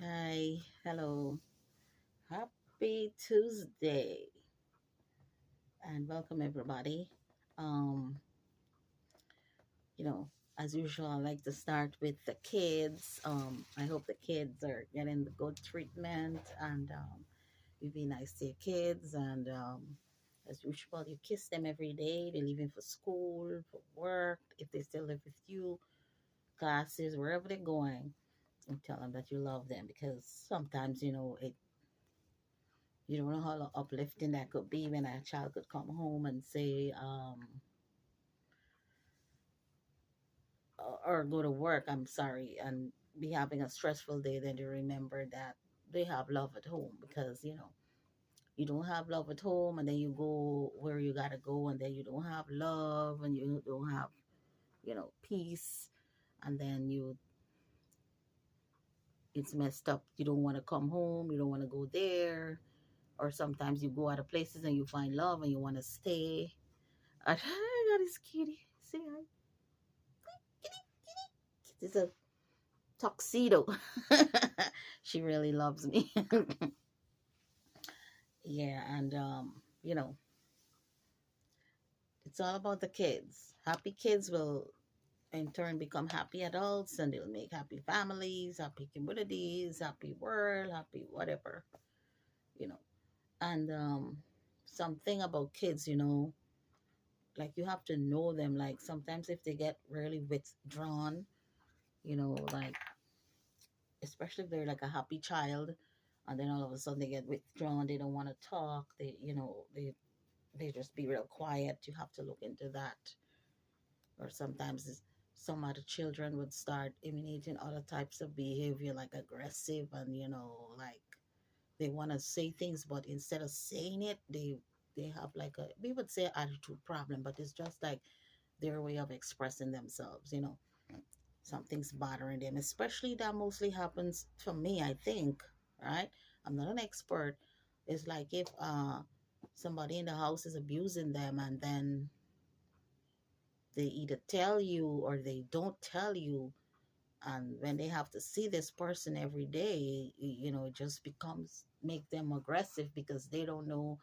Hi, hello, happy Tuesday, and welcome everybody. Um, you know, as usual, I like to start with the kids. I hope the kids are getting the good treatment, and you be nice to your kids. And as usual, you kiss them every day. They're leaving for school, for work, if they still live with you, classes, wherever they're going. And tell them that you love them because sometimes you don't know how uplifting that could be when a child could come home and say, or go to work, I'm sorry, and be having a stressful day. Then you remember that they have love at home because, you don't have love at home and then you go where you got to go and then you don't have love and you don't have, peace. And then it's messed up. You don't want to come home. You don't want to go there. Or sometimes you go other places and you find love and you want to stay. I got this kitty. Say hi. It's a tuxedo. She really loves me. Yeah, and it's all about the kids. Happy kids will in turn become happy adults and they'll make happy families, happy communities, happy world, happy whatever, you know. And something about kids, like you have to know them. Like sometimes if they get really withdrawn, like especially if they're like a happy child and then all of a sudden they get withdrawn, they don't want to talk, they just be real quiet. You have to look into that. Or sometimes some other children would start emanating other types of behavior like aggressive and like they want to say things but instead of saying it they have like a we would say attitude problem, but it's just like their way of expressing themselves. Something's bothering them, especially that mostly happens for me, I think, right? I'm not an expert. It's like if somebody in the house is abusing them and then they either tell you or they don't tell you, and when they have to see this person every day, it just becomes make them aggressive because they don't know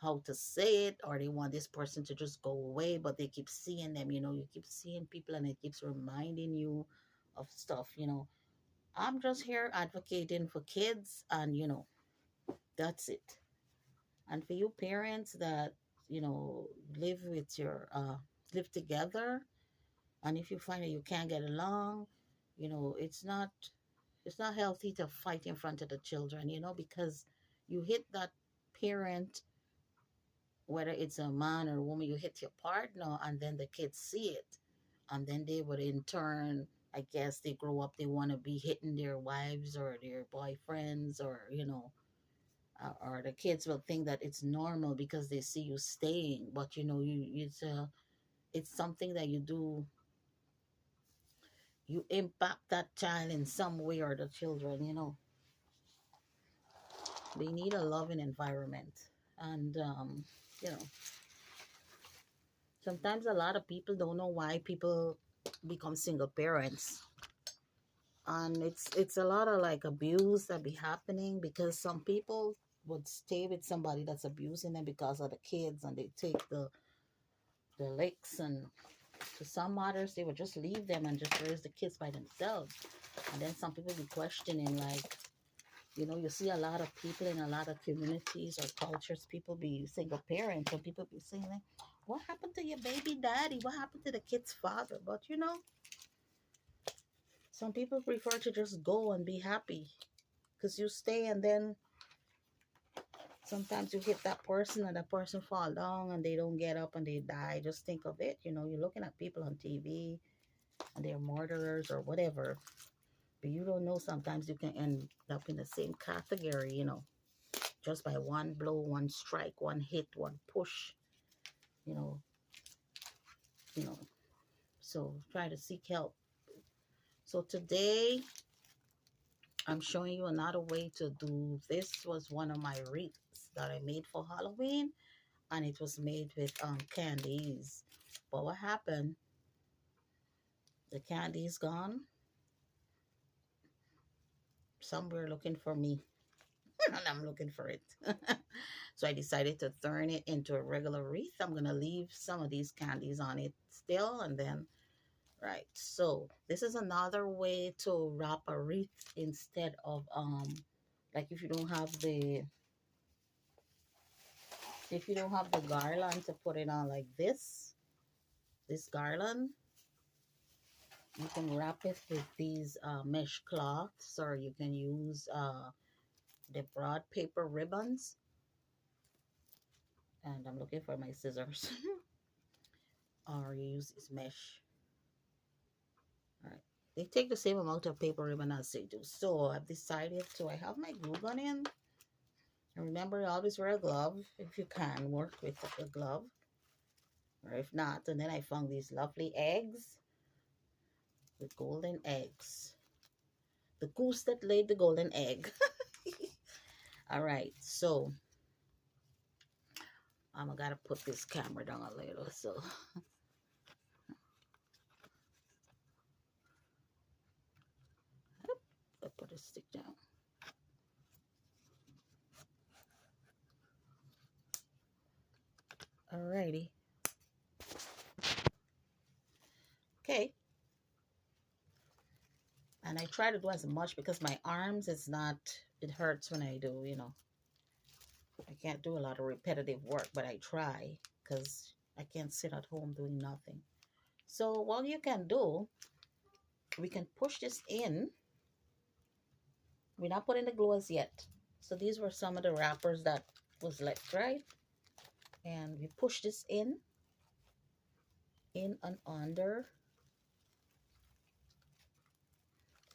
how to say it, or they want this person to just go away, but they keep seeing them. You keep seeing people and it keeps reminding you of stuff. I'm just here advocating for kids, and that's it. And for you parents that you know live with your live together, and if you find that you can't get along, it's not healthy to fight in front of the children, because you hit that parent, whether it's a man or a woman, you hit your partner, and then the kids see it, and then they would in turn, I guess, they grow up, they want to be hitting their wives or their boyfriends, or or the kids will think that it's normal because they see you staying, but it's something that you do. You impact that child in some way, or the children, they need a loving environment. And you know sometimes a lot of people don't know why people become single parents, and it's a lot of like abuse that be happening because some people would stay with somebody that's abusing them because of the kids, and they take the licks, and to some mothers they would just leave them and just raise the kids by themselves. And then some people be questioning, like, you see a lot of people in a lot of communities or cultures, people be single parents, and people be saying, like, what happened to your baby daddy? What happened to the kid's father? But some people prefer to just go and be happy because you stay, and then sometimes you hit that person and that person fall down and they don't get up and they die. Just think of it. You're looking at people on TV and they're murderers or whatever, but you don't know, sometimes you can end up in the same category, just by one blow, one strike, one hit, one push, you know, you know. So try to seek help. So today I'm showing you another way to do this. Was one of my wreaths that I made for Halloween, and it was made with candies. But what happened? The candy's gone. somewhere looking for me. And I'm looking for it. So I decided to turn it into a regular wreath. I'm gonna leave some of these candies on it still, and then right. So this is another way to wrap a wreath instead of like if you don't have the garland to put it on like this garland, you can wrap it with these mesh cloths, or you can use the broad paper ribbons. And I'm looking for my scissors. Or you use this mesh. All right. They take the same amount of paper ribbon as they do. So I've decided to, I have my glue gun in. And remember, always wear a glove if you can work with a glove. Or if not, and then I found these lovely eggs with golden eggs. The goose that laid the golden egg. All right, so I'm gotta put this camera down a little. So I put a stick down. Alrighty. Okay. And I try to do as much because my arms, it's not, it hurts when I do, you know. I can't do a lot of repetitive work, but I try because I can't sit at home doing nothing. So what you can do, we can push this in. We're not putting the glue as yet. So these were some of the wrappers that was left, right? And we push this in and under.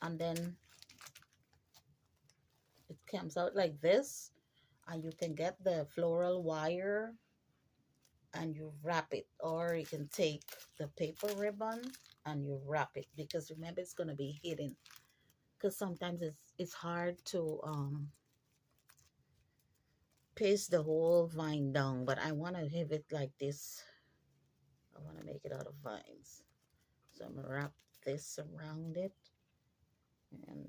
And then it comes out like this. And you can get the floral wire and you wrap it. Or you can take the paper ribbon and you wrap it. Because remember, it's going to be hidden. Because sometimes it's hard to paste the whole vine down, but I want to have it like this. I want to make it out of vines, so I'm gonna wrap this around it, and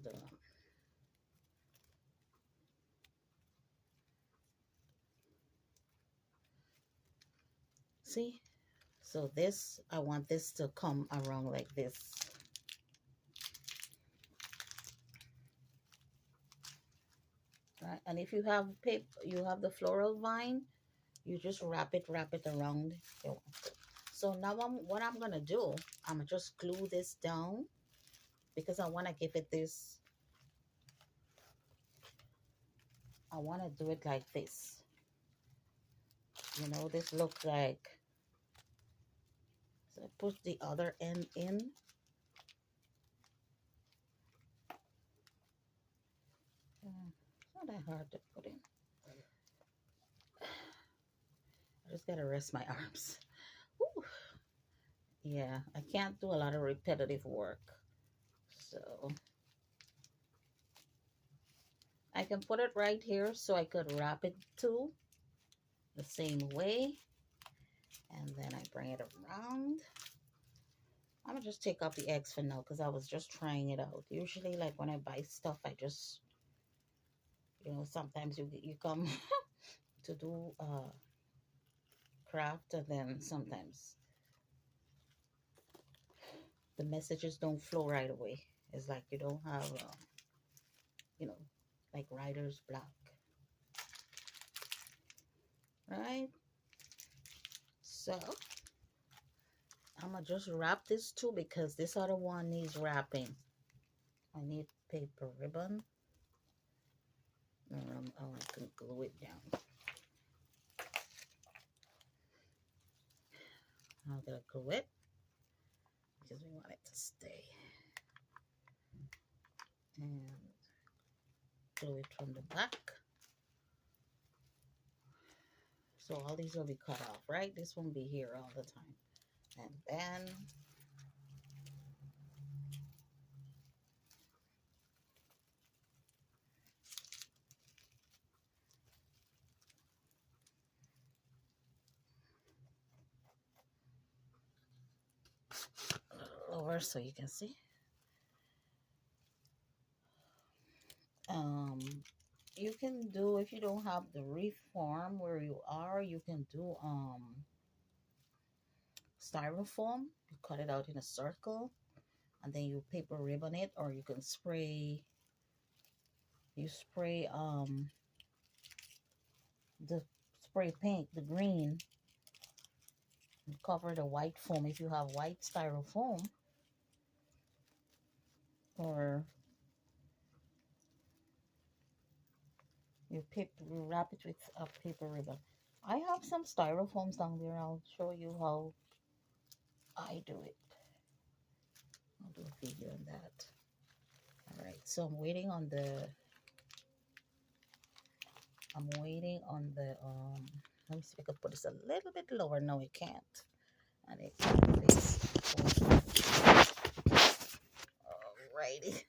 see, so this, I want this to come around like this. Right? And if you have paper, you have the floral vine, you just wrap it around. So now what I'm gonna do, I'm gonna just glue this down because I want to give it this, I want to do it like this. You know, this looks like, so I put the other end in. It's not that hard to put in. I just gotta rest my arms. Whew. Yeah, I can't do a lot of repetitive work. So I can put it right here so I could wrap it too the same way. And then I bring it around. I'm gonna just take off the eggs for now because I was just trying it out. Usually, like when I buy stuff, I just, you know, sometimes you come to do craft, and then sometimes the messages don't flow right away. It's like you don't have, you know, like writer's block, right? So I'm gonna just wrap this too because this other one needs wrapping. I need paper ribbon. I can glue it down. I'm gonna glue it because we want it to stay. And glue it from the back. So all these will be cut off, right? This won't be here all the time. And then over so you can see. Um, you can do, if you don't have the wreath form where you are, you can do styrofoam. You cut it out in a circle and then you paper ribbon it, or you can spray the spray paint, the green, and cover the white foam if you have white styrofoam, or you wrap it with a paper ribbon. I have some styrofoams down there. I'll show you how I do it. I'll do a video on that. All right, so I'm waiting on the let me see if I can put this a little bit lower. No, it can't. And it this. Alrighty.